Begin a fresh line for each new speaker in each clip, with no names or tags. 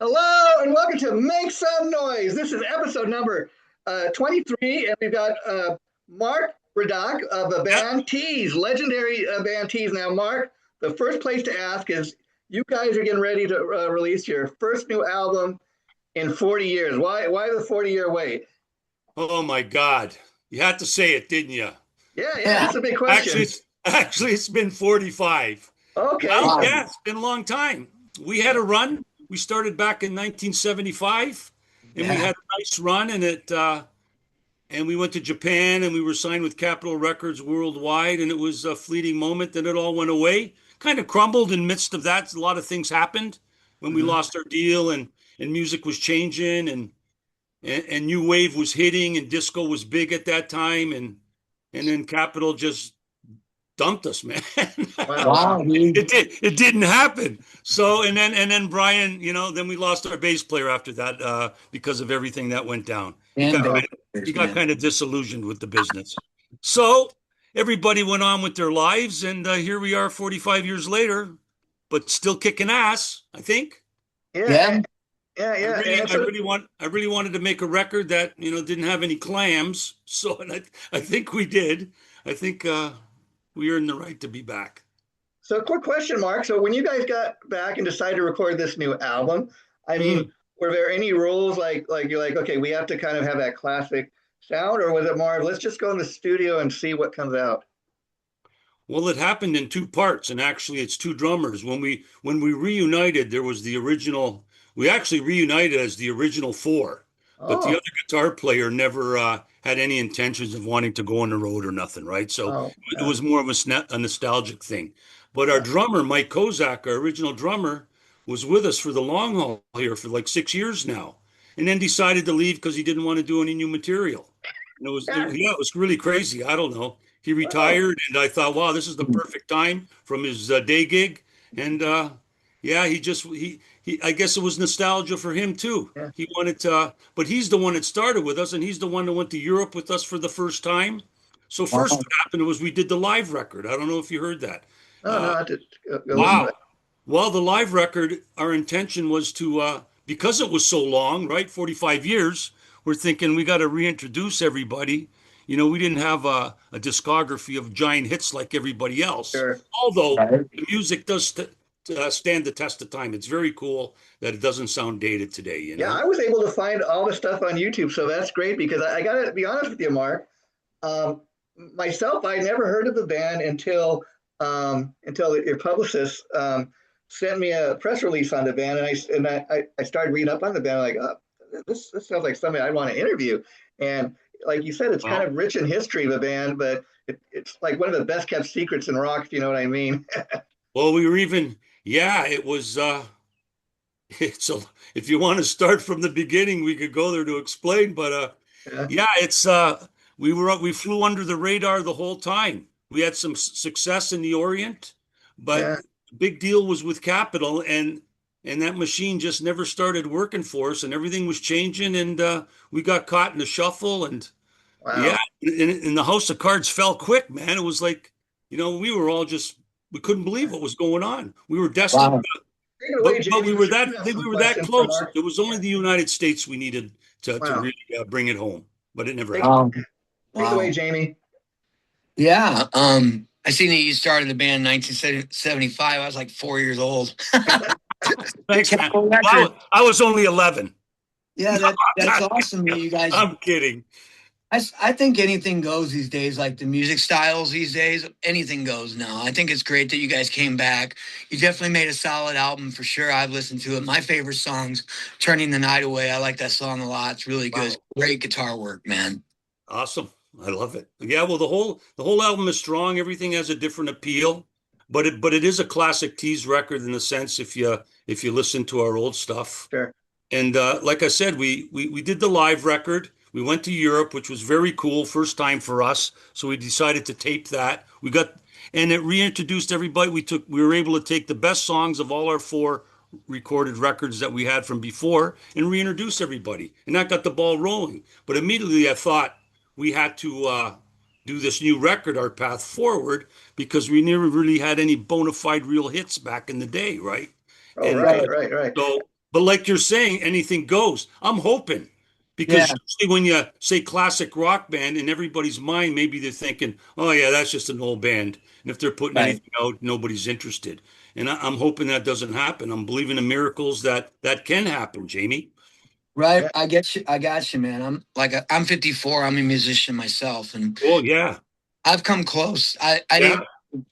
Hello and welcome to Make Some Noise. This is episode number 23, and we've got Marc Bradac of the band Teaze, legendary band Teaze. Now, Marc, the first place to ask is, you guys are getting ready to release your first new album in 40 years. Why the 40-year wait?
Oh my God. You had to say it, didn't you?
Yeah, that's a big question.
Actually, it's been 45.
Okay.
Well, yeah, it's been a long time. We had a run. We started back in 1975, and we had a nice run, and we went to Japan, and we were signed with Capitol Records worldwide, and it was a fleeting moment. Then it all went away, kind of crumbled in the midst of that. A lot of things happened when we lost our deal, and music was changing, and new wave was hitting, and disco was big at that time, and then Capitol just dumped us, man.
Wow.
It didn't happen. So and then Brian, then we lost our bass player after that because of everything that went down. He got kind of disillusioned with the business. So everybody went on with their lives, and here we are 45 years later, but still kicking ass, I think.
Yeah.
I really wanted to make a record that didn't have any clams. So and I think we did. I think we earned the right to be back.
So, quick question, Marc. So, when you guys got back and decided to record this new album, I mean, were there any rules like you're like, okay, we have to kind of have that classic sound, or was it more of let's just go in the studio and see what comes out?
Well, it happened in two parts, and actually, it's two drummers. When we reunited, there was the original. We actually reunited as the original four, but the other guitar player never had any intentions of wanting to go on the road or nothing, right? So it was more of a nostalgic thing. But our drummer, Mike Kozak, our original drummer, was with us for the long haul here for like 6 years now, and then decided to leave because he didn't want to do any new material. And it was really crazy. I don't know. He retired, and I thought, wow, this is the perfect time from his day gig. And he I guess it was nostalgia for him too.
Yeah.
He wanted to, but he's the one that started with us, and he's the one that went to Europe with us for the first time. So first what happened was we did the live record. I don't know if you heard that.
No, I did.
Wow. Well, the live record, our intention was to, because it was so long, right? 45 years, we're thinking we got to reintroduce everybody. We didn't have a discography of giant hits like everybody else.
Sure.
Although the music does stand the test of time. It's very cool that it doesn't sound dated today.
Yeah, I was able to find all the stuff on YouTube, so that's great because I got to be honest with you, Marc. Myself, I never heard of the band until your publicist sent me a press release on the band, and I started reading up on the band. Like, this sounds like somebody I want to interview. And like you said, it's kind of rich in history of the band, but it's like one of the best kept secrets in rock, if you know what I mean.
Well, we were even, it was, if you want to start from the beginning, we could go there to explain, but we flew under the radar the whole time. We had some success in the Orient, but the big deal was with Capitol, and that machine just never started working for us, and everything was changing, and we got caught in the shuffle, and and the house of cards fell quick, man. It was like, we were all we couldn't believe what was going on. We were destined, but we were that close. It was only the United States we needed to really bring it home, but it never happened.
Take it away, Jamie.
Yeah. I seen that you started the band in 1975. I was like 4 years old.
Thanks, man. Well, I was only 11.
Yeah, that's awesome. You guys.
I'm kidding.
I think anything goes these days, like the music styles these days, anything goes now. I think it's great that you guys came back. You definitely made a solid album for sure. I've listened to it. My favorite song's Turning the Night Away. I like that song a lot. It's really good. Great guitar work, man.
Awesome. I love it. Yeah, well, the whole album is strong. Everything has a different appeal, but it is a classic Teaze record in the sense if you listen to our old stuff.
Sure.
And like I said, we did the live record. We went to Europe, which was very cool, first time for us. So we decided to tape that. And it reintroduced everybody. We were able to take the best songs of all our four recorded records that we had from before and reintroduce everybody. And that got the ball rolling. But immediately I thought we had to do this new record, Our Path Forward, because we never really had any bona fide real hits back in the day, right?
Right.
So But like you're saying, anything goes. I'm hoping because
Yeah,
usually when you say classic rock band in everybody's mind, maybe they're thinking, oh yeah, that's just an old band. And if they're putting
right.
anything out, nobody's interested. And I'm hoping that doesn't happen. I'm believing in miracles that can happen, Jamie.
Right.
Yeah,
I get you. I got you, man. I'm 54. I'm a musician myself, and
Oh yeah,
I've come close. I
yeah,
didn't.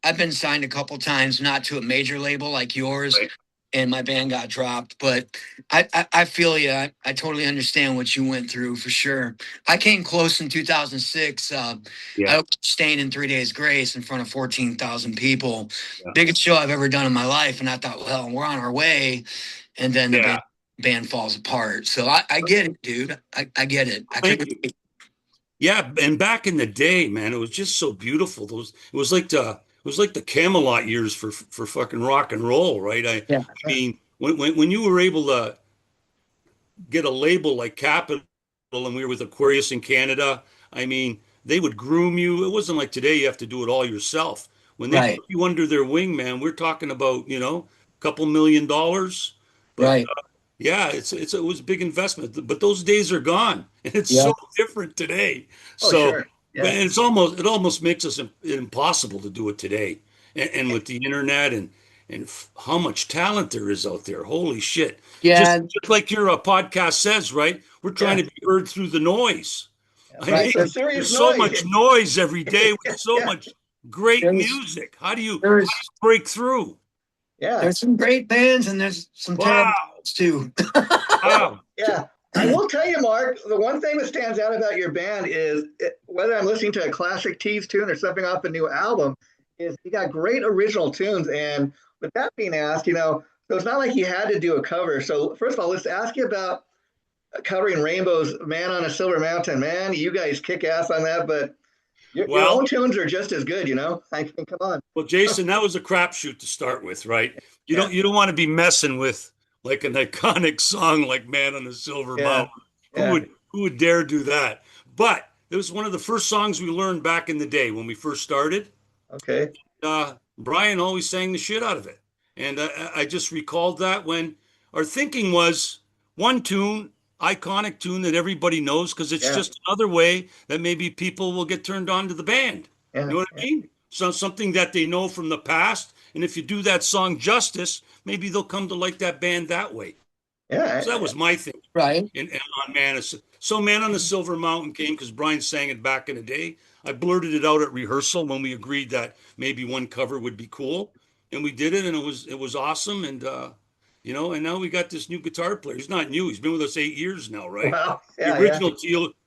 I've been signed a couple times, not to a major label like yours,
right,
and my band got dropped. But I feel you. I totally understand what you went through for sure. I came close in 2006. I
yeah,
opened Staying in 3 Days Grace in front of 14,000 people,
yeah,
biggest show I've ever done in my life. And I thought, well, we're on our way, and then the
yeah.
band falls apart. So I get it, dude. I get it. I
Thank
can.
you. Yeah, and back in the day, man, it was just so beautiful. Those it was like the Camelot years for fucking rock and roll, right? I
Yeah.
yeah,
mean, when you were able to get a label like Capitol and we were with Aquarius in Canada, I mean, they would groom you. It wasn't like today you have to do it all yourself. When they
Right.
took you under their wing, man, we're talking about, a couple $1 million. But
Right.
yeah, it was a big investment, but those days are gone, and it's
Yeah.
so different today.
oh
So,
sure,
but
yeah,
it almost makes us impossible to do it today, and with the internet and how much talent there is out there. Holy shit! Just
Yeah.
just like your podcast says, right? We're trying
yeah,
to be heard through the noise.
yeah.
I
Right.
mean,
Some
there's
serious
so
noise.
much noise every day with so
Yeah,
much great
There's
music. How do you
there's
break through?
yeah.
there's some great bands and there's some terrible
Wow!
bands too.
Wow!
Yeah, I will tell you, Mark, the one thing that stands out about your band is whether I'm listening to a classic Teaze tune or something off a new album, is you got great original tunes. And with that being asked, so it's not like you had to do a cover. So first of all, let's ask you about covering Rainbow's "Man on a Silver Mountain." Man, you guys kick ass on that, but your
Well,
own tunes are just as good. I mean, come on.
Well, Jason, that was a crapshoot to start with, right? You
Yeah,
don't you don't want to be messing with like an iconic song like "Man on a Silver
yeah,
Mountain." Who
yeah.
would who would dare do that? But it was one of the first songs we learned back in the day when we first started.
Okay.
Brian always sang the shit out of it, and I just recalled that when our thinking was one tune, iconic tune that everybody knows because it's
Yeah,
just another way that maybe people will get turned on to the band. You
yeah,
know what I
yeah,
mean? So something that they know from the past, and if you do that song justice, maybe they'll come to like that band that way. So that
yeah.
was my thing.
Right.
And on Man on the Silver Mountain came because Brian sang it back in the day. I blurted it out at rehearsal when we agreed that maybe one cover would be cool, and we did it, and it was awesome. And and now we got this new guitar player. He's not new. He's been with us 8 years now, right?
Wow.
The
Yeah, yeah,
original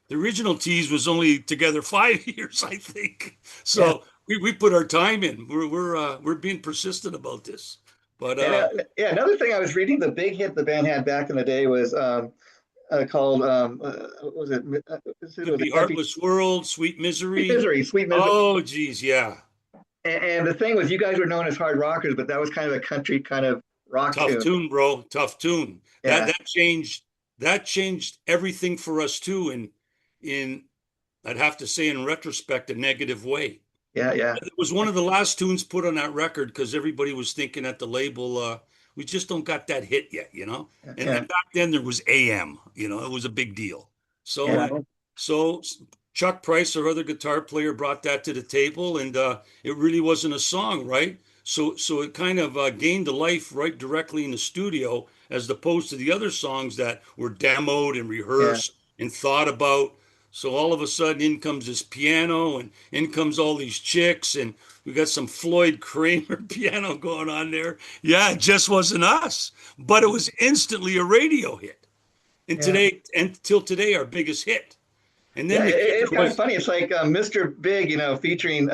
the original Teaze was only together 5 years, I think.
Yeah.
So we put our time in. We're being persistent about this, but
and yeah. Another thing I was reading, the big hit the band had back in the day was called what was it? It
could
was
be
a country
Heartless World, Sweet
Sweet
Misery.
Misery, Sweet Misery.
Oh, geez, yeah.
And the thing was, you guys were known as hard rockers, but that was kind of a country kind of rock
Tough
tune.
tune, bro. Tough tune. That
Yeah,
that changed that changed everything for us too in I'd have to say in retrospect a negative way.
yeah, yeah,
It was one of the last tunes put on that record because everybody was thinking at the label, we just don't got that hit yet, you know? And
yeah,
back then there was AM, it was a big deal. So
yeah,
so Chuck Price, our other guitar player, brought that to the table, and it really wasn't a song, right? So it kind of gained a life right directly in the studio, as opposed to the other songs that were demoed and
yeah,
rehearsed and thought about. So all of a sudden, in comes this piano, and in comes all these chicks, and we got some Floyd Kramer piano going on there. Yeah, it just wasn't us, but it was instantly a radio hit. And
yeah.
until today, our biggest hit. And
Yeah,
then the
it's
kicker
kind of
was,
funny. It's like Mr. Big, featuring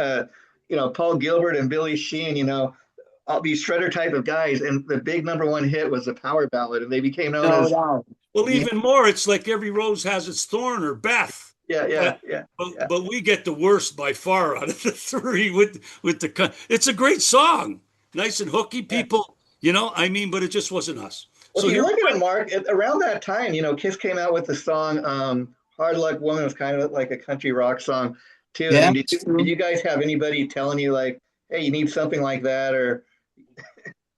Paul Gilbert and Billy Sheehan, all these shredder type of guys, and the big number one hit was the power ballad, and they became known
No
as
doubt.
well,
Yeah.
even more. It's like every rose has its thorn or Beth.
yeah, yeah,
But
yeah, yeah.
but we get the worst by far out of the three with the. It's a great song, nice and hooky.
Yeah.
People, I mean, but it just wasn't us.
Well,
So
if you
here,
look at it, Mark, around that time, Kiss came out with the song "Hard Luck Woman." Was kind of like a country rock song too. I
Yeah.
mean, did
It's
you, did
true.
you guys have anybody telling you like, "Hey, you need something like that," or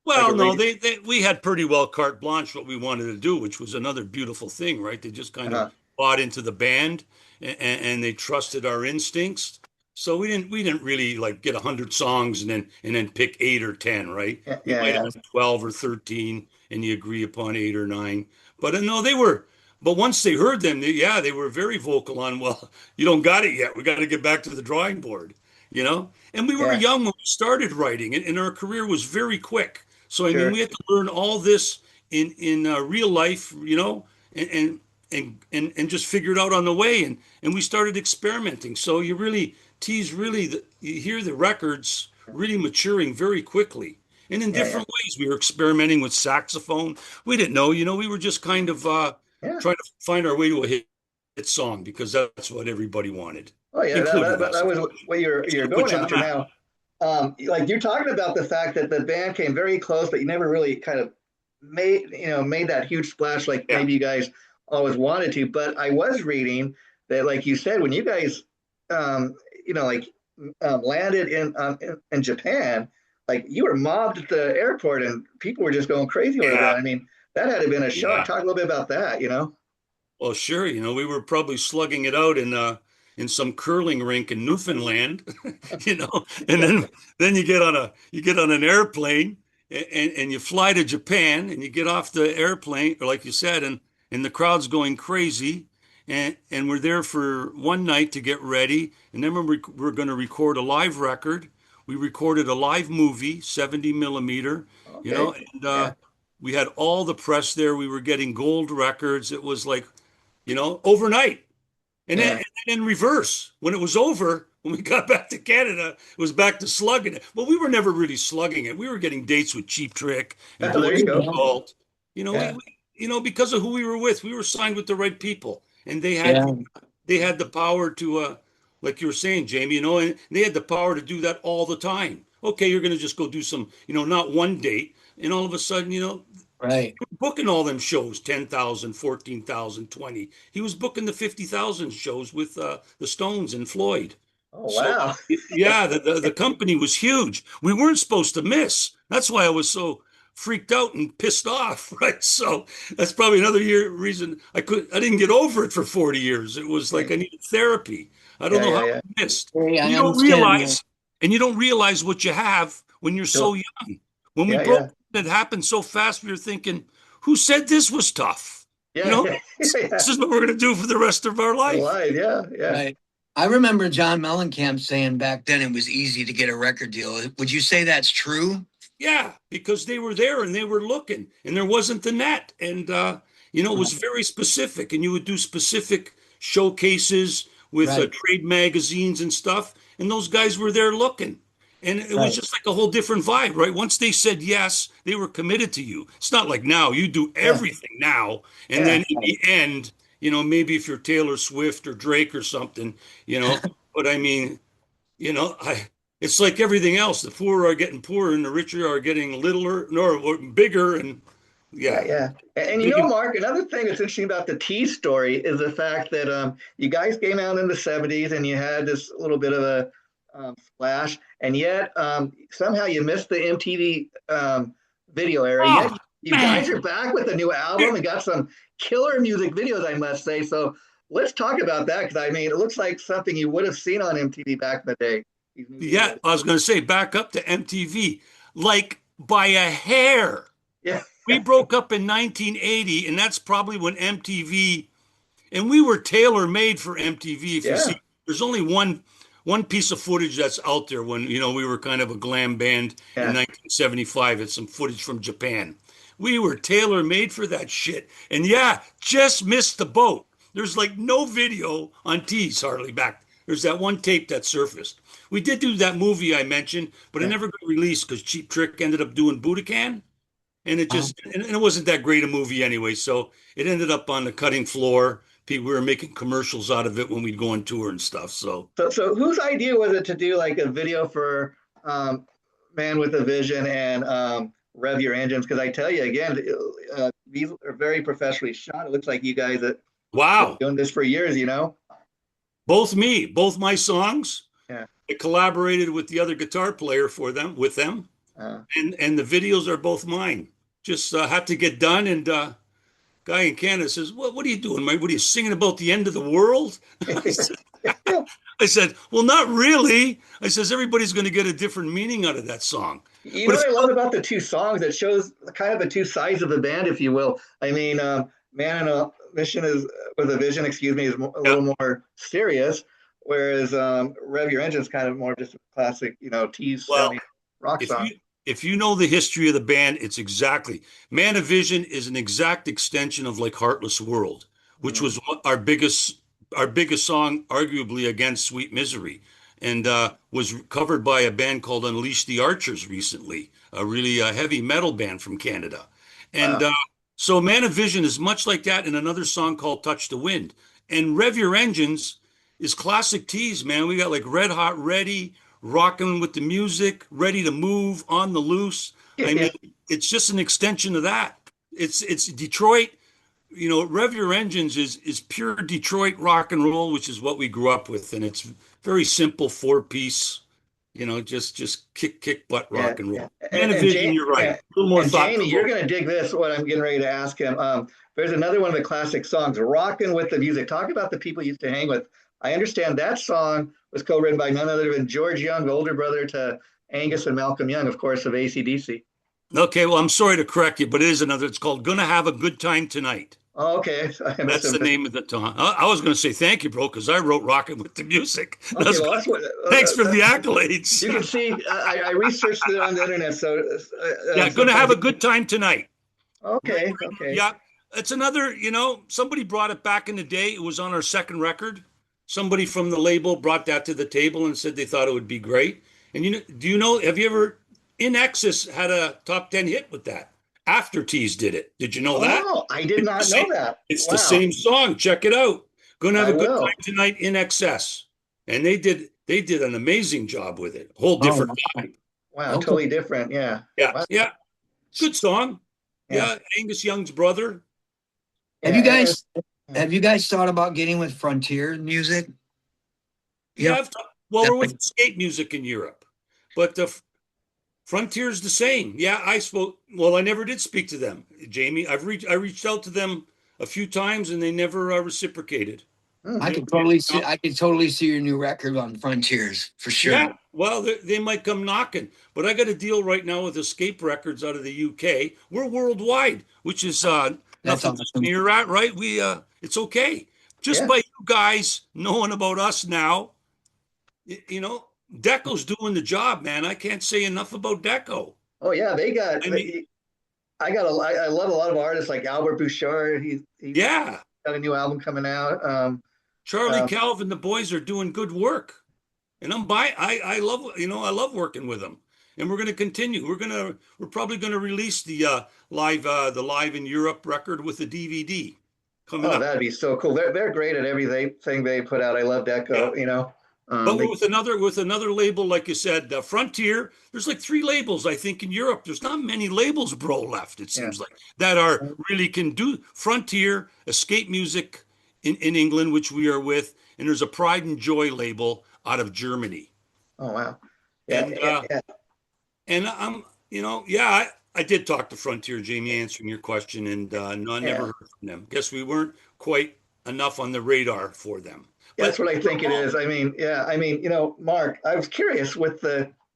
like a
Well, no,
radio?
we had pretty well carte blanche what we wanted to do, which was another beautiful thing, right? They just kind of
Uh-huh.
bought into the band, and they trusted our instincts. So we didn't really like get 100 songs and then pick 8 or 10, right?
Yeah,
We might
yeah,
have 12 or 13, and you agree upon 8 or 9. But no, they were. But once they heard them, yeah, they were very vocal on, well, you don't got it yet. We got to get back to the drawing board, you know? And we were
yeah,
young when we started writing, and our career was very quick. So I mean,
sure.
we had to learn all this in real life, you know, and just figure it out on the way, and we started experimenting. So you really Teaze really you hear the records really maturing very quickly, and in
Yeah, yeah,
different ways. We were experimenting with saxophone. We didn't know, you know, we were just kind of
yeah.
trying to find our way to a hit song because that's what everybody wanted,
Oh yeah,
including
that
us, of
was
course.
what
Just
you're
to put
going
you on the
after
map.
now. Like you're talking about the fact that the band came very close, but you never really kind of made that huge splash like
Yeah,
maybe you guys always wanted to. But I was reading that, like you said, when you guys, um, like landed in Japan, like you were mobbed at the airport and people were just going crazy over that.
yeah,
I mean, that had to have been a shock.
yeah.
Talk a little bit about that.
Well, sure. You know, we were probably slugging it out in some curling rink in Newfoundland, you know, and then you get on an airplane and you fly to Japan and you get off the airplane, or like you said, and the crowd's going crazy. And we're there for one night to get ready. And then we're going to record a live record. We recorded a live movie, 70 millimeter, you know,
Okay.
and
Yeah.
we had all the press there. We were getting gold records. It was like, you know, overnight. And then,
Yeah.
and then in reverse, when it was over, when we got back to Canada, it was back to slugging it. But we were never really slugging it. We were getting dates with Cheap Trick and
There you
Bullet
go.
Cult. You know,
Yeah.
because of who we were with, we were signed with the right people, and
Yeah,
they had the power to, like you were saying, Jamie. You know, and they had the power to do that all the time. Okay, you're going to just go do some, not one date, and all of a sudden,
right.
booking all them shows, 10,000, 14,000, 20. He was booking the 50,000 shows with the Stones and Floyd.
Oh
So
wow.
yeah, the company was huge. We weren't supposed to miss. That's why I was so freaked out and pissed off, right? So that's probably another reason I didn't get over it for 40 years. It was
Yeah.
like I needed therapy. I don't
Yeah.
know
Yeah.
how
Yeah.
I missed.
Hey,
And
I
you don't
understand that.
realize, and you don't realize what you have when you're
Sure.
so young. When we
Yeah.
broke,
Yeah.
it happened so fast. We were thinking, who said this was tough? You
Yeah.
know,
Yeah.
this
Yeah.
is what we're going to do for the rest of our life.
Alive. Yeah. Yeah.
Right. I remember John Mellencamp saying back then it was easy to get a record deal. Would you say that's true?
Yeah, because they were there and they were looking, and there wasn't the net, and it was very specific, and you would do specific showcases with
Right.
trade magazines and stuff, and those guys were there looking, and it was
Right.
just like a whole different vibe, right? Once they said yes, they were committed to you. It's not like now you do
Yeah.
everything now, and
Yeah.
then in the end, maybe if you're Taylor Swift or Drake or something, but I mean. It's like everything else. The poor are getting poorer and the richer are getting littler, or bigger. And
Yeah,
yeah,
yeah. And
big.
Mark, another thing that's interesting about the Teaze story is the fact that you guys came out in the 70s and you had this little bit of a splash, and yet somehow you missed the MTV video era. Yet
Oh,
you guys
man.
are back with a new album and got some killer music videos, I must say. So let's talk about that because I mean, it looks like something you would have seen on MTV back in the day. These new
Yeah,
videos.
I was going to say back up to MTV, like by a hair.
Yeah,
We broke up in 1980, and that's probably when MTV, and we were tailor made for MTV. If you
yeah,
see, there's only one piece of footage that's out there when we were kind of a glam band in
yeah.
1975. It's some footage from Japan. We were tailor made for that shit, and yeah, just missed the boat. There's like no video on Teaze hardly back. There's that one tape that surfaced. We did do that movie I mentioned, but it
Yeah.
never got released because Cheap Trick ended up doing Budokan, and it
Uh,
just and it wasn't that great a movie anyway. So it ended up on the cutting floor. People we were making commercials out of it when we'd go on tour and stuff. So
So whose idea was it to do like a video for Man with a Vision and Rev Your Engines? Because I tell you again, these are very professionally shot. It looks like you guys have been
wow,
doing this for years.
both my songs.
Yeah.
I collaborated with the other guitar player with them. and the videos are both mine. Just had to get done, and guy in Canada says, what are you doing, mate? What are you singing about the end of the world?" I said, "Well, not really." I says, "Everybody's going to get a different meaning out of that song."
You know
But if
what I love about the two songs? It shows kind of the two sides of the band, if you will. I mean, Man in a Mission is with a Vision, excuse me, is a
yeah,
little more serious, whereas Rev Your Engine is kind of more just a classic, Teaze
well,
sounding rock
if
song.
you know the history of the band, it's exactly Man of Vision is an exact extension of like Heartless World, which
Mm.
was our biggest song, arguably against Sweet Misery, and was covered by a band called Unleash the Archers recently, a really heavy metal band from Canada, and
Wow.
so Man of Vision is much like that in another song called Touch the Wind, and Rev Your Engines is classic Teaze, man. We got like Red Hot Ready, rocking with the music, ready to move on the loose. I
Yeah.
mean, it's just an extension of that. It's Detroit. Rev Your Engines is pure Detroit rock and roll, which is what we grew up with, and it's very simple 4 piece. Just kick butt
Yeah,
rock and
yeah.
roll. Man of Vision, you're right.
Yeah.
A little more
And
thought
Jamie, you're
provoking.
gonna dig this. What I'm getting ready to ask him. There's another one of the classic songs, "Rockin' with the Music." Talk about the people you used to hang with. I understand that song was co-written by none other than George Young, the older brother to Angus and Malcolm Young, of course, of AC/DC.
Okay, well, I'm sorry to correct you, but it is another. It's called "Gonna Have a Good Time Tonight."
Oh, okay. I must
That's
have
the
missed.
name of the song. I was going to say thank you, bro, because I wrote "Rockin' with the Music."
Okay,
That's
well,
good.
that's what.
Thanks for the accolades.
You can see. I researched it on the internet, so
Yeah, gonna have
sometimes.
a good time tonight.
Okay, okay.
Yeah, it's another. Somebody brought it back in the day. It was on our second record. Somebody from the label brought that to the table and said they thought it would be great. And do you know? Have you ever? In Excess had a top 10 hit with that after Tease did it. Did you know that?
Oh, I did
It's the
not know
same.
that.
It's the
Wow,
same song. Check it out. Gonna have
I
a good
will.
time tonight in Excess. And they did an amazing job with it. Whole
Oh,
different vibe.
Wow,
okay.
totally different. Yeah.
Yeah,
Wow.
yeah. Good song.
Yeah.
Yeah, Angus Young's brother.
Have you
Yeah.
guys have you guys thought about getting with Frontier music?
Yeah,
Yeah.
well, we're with escape music in Europe, but the Frontier's the same. Yeah, I spoke. Well, I never did speak to them, Jamie. I reached out to them a few times, and they never reciprocated.
Hmm.
I
And,
could totally see your new record on Frontiers for sure.
yeah, well, they might come knocking, but I got a deal right now with Escape Records out of the UK. We're worldwide, which is
That's
nothing to
awesome.
sneer at, right? It's okay. Just
Yeah.
by you guys knowing about us now, you know, Deco's doing the job, man. I can't say enough about Deco.
Oh yeah, they got.
I mean,
I got a. I love a lot of artists like Albert Bouchard. He's
yeah,
got a new album coming out.
Charlie
Um,
Calvin, the boys are doing good work, and I love I love working with them, and we're going to continue. We're probably going to release the live in Europe record with the DVD coming
oh,
up.
that'd be so cool. They're great at everything they put out. I love
Yeah.
Deco.
But we're
They.
with another label, like you said, Frontier. There's like 3 labels, I think, in Europe. There's not many labels, bro, left. It
Yeah.
seems like that are really can do Frontier, Escape Music in England, which we are with, and there's a Pride and Joy label out of Germany.
Oh wow. Yeah.
And
Yeah. Yeah.
and I'm yeah, I did talk to Frontier, Jamie, answering your question, and no, I never
Yeah.
heard from them. Guess we weren't quite enough on the radar for them.
Yeah, that's
But
what I think it
oh,
is. I mean, yeah, I mean, Mark, I was curious with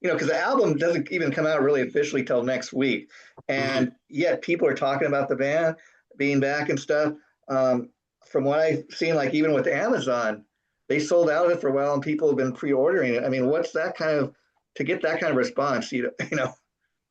because the album doesn't even come out really officially till next week,
mhm.
and yet people are talking about the band being back and stuff. Um, from what I've seen, like even with Amazon, they sold out of it for a while, and people have been pre-ordering it. I mean, what's that kind of to get that kind of response?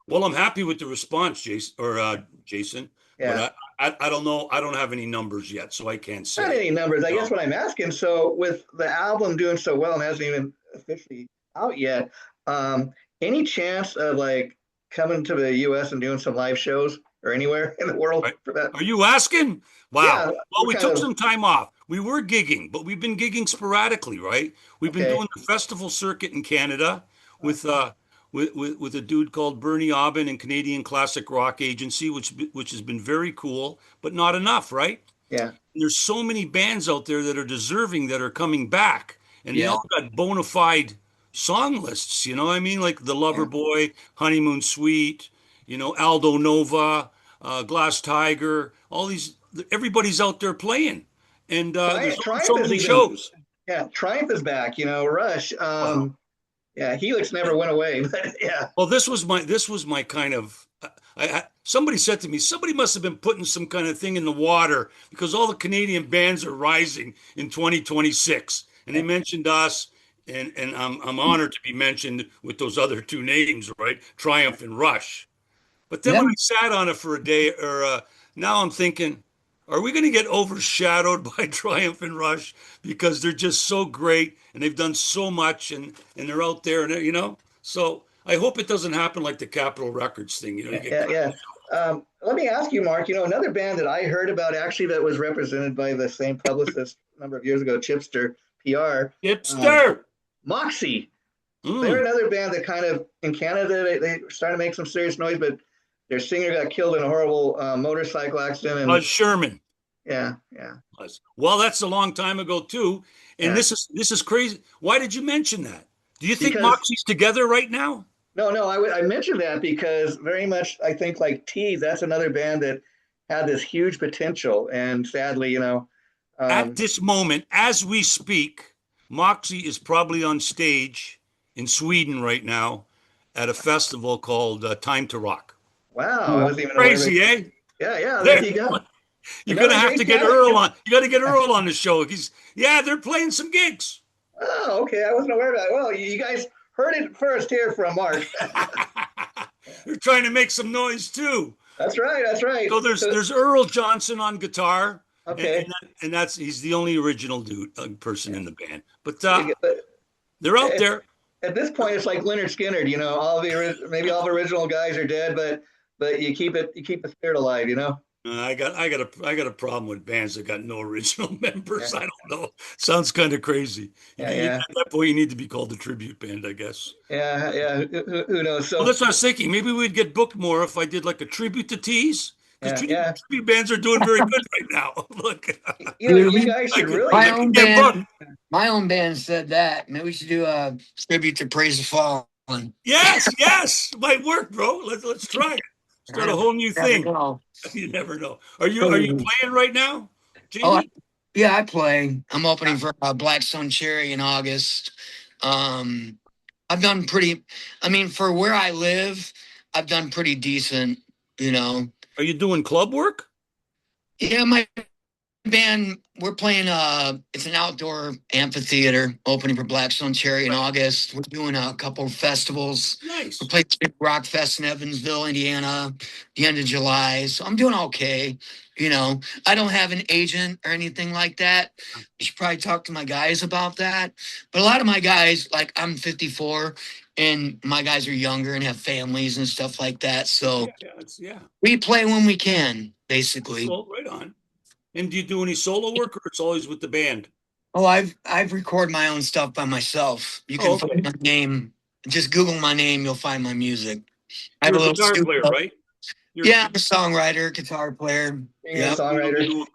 Well, I'm happy with the response, Jason, but
Yeah.
I don't know. I don't have any numbers yet, so I can't
Not
say.
any numbers. I guess
No.
what I'm asking. So with the album doing so well and hasn't even officially out yet, um, any chance of like coming to the U.S. and doing some live shows or anywhere in the world
Right?
for that?
Are you asking?
Yeah,
Wow. Well,
we're
we
kind
took
of
some time off. We were gigging, but we've been gigging sporadically, right? We've been
okay.
doing the festival circuit in Canada with with a dude called Bernie Aubin and Canadian Classic Rock Agency, which has been very cool, but not enough, right?
Yeah,
There's so many bands out there that are deserving that are coming back, and they
Yeah.
all got bona fide song lists, I mean, like The Lover Boy, Honeymoon Suite, Aldo Nova, Glass Tiger, all these, everybody's out there playing. And there's only
Triumph
so
is
many
even,
shows.
yeah, Triumph is back, Rush.
Wow.
Yeah, Helix never went away, but yeah.
Well, this was my kind of somebody said to me, somebody must have been putting some kind of thing in the water because all the Canadian bands are rising in 2026. And they mentioned us, and I'm honored to be mentioned with those other two names, right? Triumph and Rush. But then
Yeah.
when I sat on it for a day, now I'm thinking, are we going to get overshadowed by Triumph and Rush because they're just so great and they've done so much and they're out there and. So I hope it doesn't happen like the Capitol Records thing. You get
Yeah. Let me ask you, Mark. Another band that I heard about actually that was represented by the same publicist a number of years ago, Chipster PR.
hipster.
Moxie. They're
Mm.
another band that kind of in Canada they started to make some serious noise, but their singer got killed in a horrible motorcycle accident. And
Sherman.
yeah.
Well, that's a long time ago too. And
Yeah.
this is crazy. Why did you mention that? Do you think
Because
Moxie's together right now?
no, I mentioned that because very much I think like Teaze, that's another band that had this huge potential, and sadly,
At
um,
this moment, as we speak, Moxie is probably on stage in Sweden right now at a festival called Time to Rock.
wow, I wasn't even aware of it.
Crazy, eh?
Yeah, there
There,
you go.
you're gonna
Another
have
great
to get
talent.
Earl on. You got to get Earl on the show. They're playing some gigs.
Oh, okay, I wasn't aware of that. Well, you guys heard it first here from Mark.
They're trying to make some noise too.
That's right. That's right.
So there's Earl Johnson on guitar,
Okay.
and he's the only original person in the band. But
But
they're out there.
at this point, it's like Leonard Skinner. Maybe all the original guys are dead, but you keep the spirit alive.
I got a problem with bands that got no original members.
Yeah,
I don't know. Sounds kind of crazy.
yeah.
At that point, you need to be called a tribute band, I guess.
Yeah. Who knows?
Well,
So
that's what I was thinking. Maybe we'd get booked more if I did like a tribute to Teaze, because
yeah.
tribute bands are doing very good right now. Look,
You guys
I
should
could,
really.
My
I
own
could get booked.
band, my own band said that. Maybe we should do a tribute to Praise the Fallen.
Yes, might work, bro. Let's try it. Start a whole new thing.
Know.
You never know. Are you playing right now,
Oh,
Jamie?
yeah, I play. I'm opening for Black Sun Cherry in August. I've done pretty. I mean, for where I live, I've done pretty decent.
Are you doing club work?
Yeah, my band, we're playing it's an outdoor amphitheater opening for Black Sun Cherry in August. We're doing a couple of festivals.
Nice.
We played Big Rock Fest in Evansville, Indiana, the end of July. So I'm doing okay. I don't have an agent or anything like that. You should probably talk to my guys about that. But a lot of my guys, like I'm 54 and my guys are younger and have families and stuff like that. So
yeah.
we play when we can, basically.
Well, right on. And do you do any solo work, or it's always with the band?
Oh, I've recorded my own stuff by myself. You can find my name. Just Google my name, you'll find my music. I have
You're
a
a
little
guitar player, right?
Yeah, I'm a songwriter, guitar player.
Being a songwriter.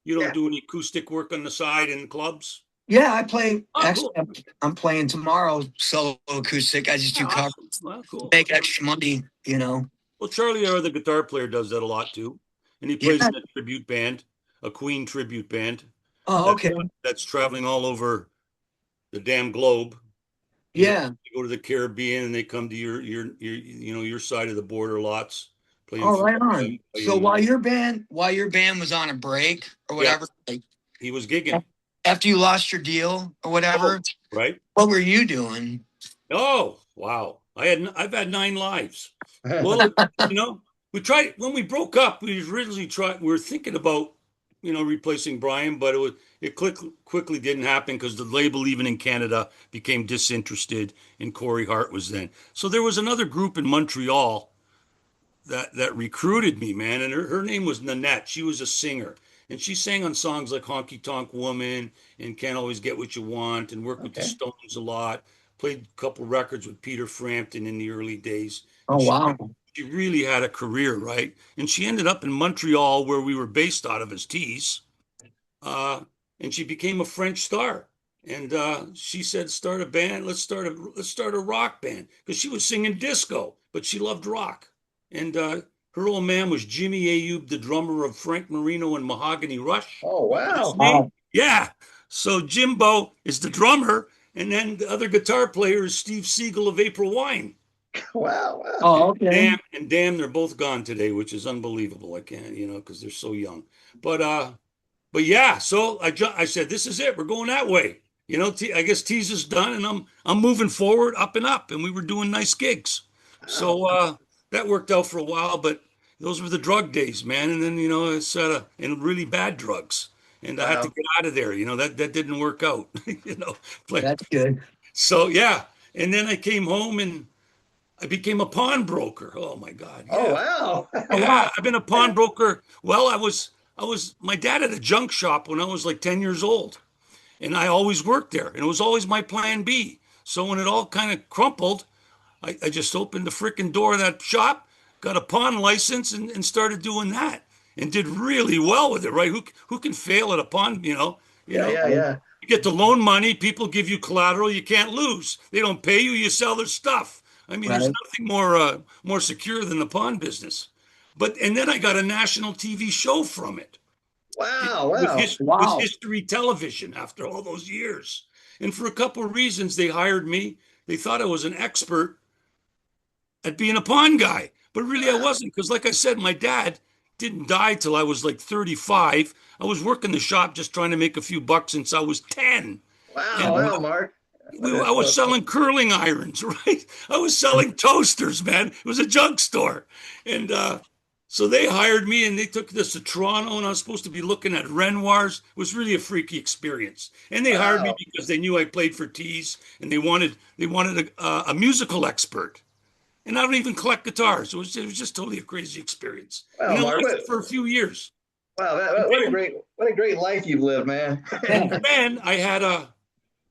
You don't do any acoustic work on the side in clubs?
Yeah, I play.
Cool.
I'm playing tomorrow solo acoustic. I just do covers.
Well, cool.
Make extra money.
Well, Charlie, our other guitar player, does that a lot too, and he plays in a tribute band, a Queen tribute band.
Oh, okay.
That's traveling all over the damn globe.
Yeah.
They go to the Caribbean and they come to your side of the border lots.
Oh, right on. So while your band was on a break or whatever,
he was gigging.
After you lost your deal or whatever,
right?
What were you doing?
Oh, wow. I've had 9 lives. Well, we tried when we broke up. We were thinking about replacing Brian, but it quickly didn't happen because the label, even in Canada, became disinterested, and Corey Hart was then. So there was another group in Montreal that recruited me, man, and her name was Nanette. She was a singer, and she sang on songs like Honky Tonk Woman and Can't Always Get What You Want, and worked with the Stones a lot. Played a couple records with Peter Frampton in the early days.
Oh, wow.
She really had a career, right? And she ended up in Montreal, where we were based out of as Teaze. And she became a French star. And she said, "Start a band. Let's start a rock band," because she was singing disco, but she loved rock. And her old man was Jimmy Ayub, the drummer of Frank Marino and Mahogany Rush.
Oh,
Remember this
wow.
name? Yeah. So Jimbo is the drummer, and then the other guitar player is Steve Siegel of April Wine.
Wow. Wow.
Oh, okay.
Damn, they're both gone today, which is unbelievable. I can't, because they're so young. But yeah, so I said, this is it. We're going that way. I guess Teaze is done, and I'm moving forward, up and up, and we were doing nice gigs. So that worked out for a while, but those were the drug days, man. And then it's and really bad drugs, and I had to
Wow.
get out of there. That didn't work out. But
That's good.
so yeah, and then I came home and I became a pawnbroker. Oh my God,
Oh,
yeah.
wow.
Yeah, I've been a pawnbroker. Well, my dad had a junk shop when I was like 10 years old, and I always worked there, and it was always my plan B. So when it all kind of crumpled, I just opened the freaking door of that shop, got a pawn license, and started doing that, and did really well with it, right? Who can fail at a pawn,
Yeah,
know?
yeah, yeah.
You get the loan money, people give you collateral, you can't lose. They don't pay you, you sell their stuff. I mean, there's
Right.
nothing more secure than the pawn business. And then I got a national TV show from it
Wow,
with
wow.
with
Wow.
History Television after all those years. And for a couple of reasons, they hired me. They thought I was an expert at being a pawn guy, but really I
Wow.
wasn't, because like I said, my dad didn't die till I was like 35. I was working the shop just trying to make a few bucks since I was 10.
Wow,
And
Right.
wow, Mark.
I was selling curling irons, right? I was selling toasters, man. It was a junk store. And so they hired me, and they took this to Toronto, and I was supposed to be looking at Renoirs. It was really a freaky experience. And they hired me
Wow.
because they knew I played for Teaze, and they wanted a musical expert. And I don't even collect guitars. It was just totally a crazy experience.
Wow,
And it
Mark.
lasted for a few years.
Wow,
And
what a great life you've lived, man.
then I had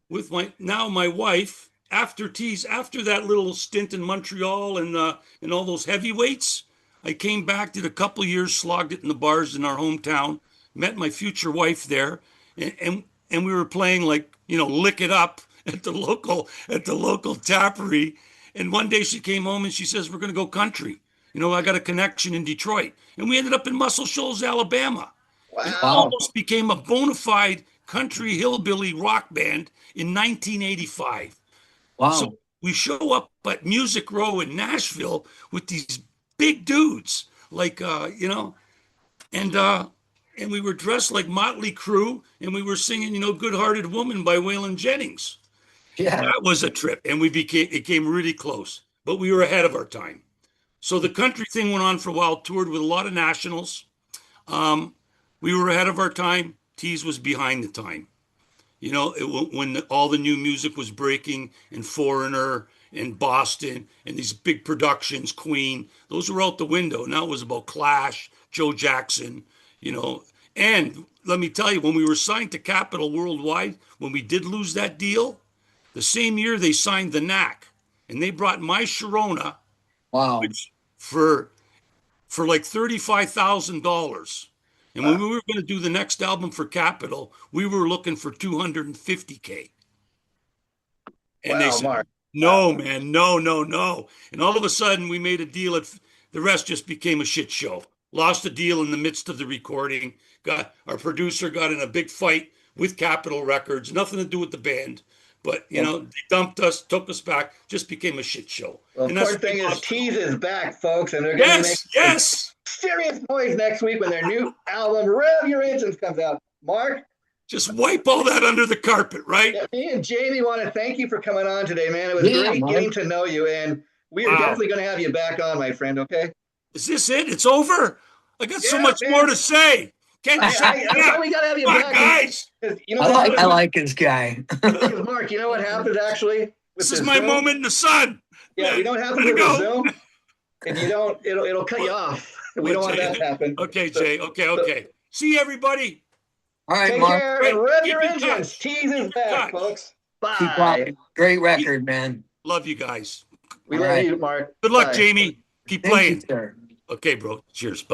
with my wife, after Teaze, after that little stint in Montreal and all those heavyweights, I came back, did a couple of years, slogged it in the bars in our hometown, met my future wife there, and we were playing like lick it up at the local tappery. And one day she came home and she says, "We're going to go country. I got a connection in Detroit," and we ended up in Muscle Shoals, Alabama, and
Wow.
Wow.
almost became a bona fide country hillbilly rock band in 1985. So
Wow.
we show up at Music Row in Nashville with these big dudes, like and we were dressed like Motley Crue, and we were singing, "Good Hearted Woman" by Waylon Jennings.
Yeah.
That was a trip, and it came really close, but we were ahead of our time. So the country thing went on for a while, toured with a lot of nationals. Um, we were ahead of our time. Teaze was behind the time. When all the new music was breaking, and Foreigner and Boston and these big productions, Queen, those were out the window. Now it was about Clash, Joe Jackson, you know. And let me tell you, when we were signed to Capitol Worldwide, when we did lose that deal, the same year they signed the Knack, and they brought My Sharona,
Wow.
which for like $35,000. And when
Wow.
we were going to do the next album for Capitol, we were looking for 250K. And they
Wow,
said,
Mark.
"No, man, no, no, no." And all of a sudden, we made a deal. The rest just became a shit show. Lost the deal in the midst of the recording. Our producer got in a big fight with Capitol Records. Nothing to do with the band. But,
Well,
they dumped us, took us back, just became a shit show.
The
And that's
important thing is
lost it all.
Teaze is back, folks, and they're going to be making
Yes.
serious noise next week when their new album, Rev Your Engines, comes out. Mark,
Just wipe all that under the carpet, right?
yeah, me and Jamie want to thank you for coming on today, man. It was
yeah,
great
Mark.
getting to know you, and we are
Wow.
definitely going to have you back on, my friend, okay?
Is this it? It's over? I got so
Yeah,
much
man.
more to say. Can't you shut me
I thought
up?
we got to have you
Come on,
back.
guys.
You know
I
what?
like this guy.
Because, Mark, you know what happens actually with
This
the
is my
Zoom?
moment in the sun.
Yeah, we don't have to
Gotta
do
go.
the Zoom. If you don't, it'll cut you off. We don't want that to happen.
Okay,
So-
Jay. Okay. See you, everybody.
All right,
Take
Mark.
care
Great.
and rev
Keep
your
in
engines.
touch.
Teaze is
in
back,
touch.
folks.
Keep
Bye.
rocking. Great record, man.
Love you guys.
We
All
love
right.
you, Mark.
Good luck,
Bye.
Jamie. Keep
Thank
playing.
you, sir.
Okay, bro. Cheers. Bye.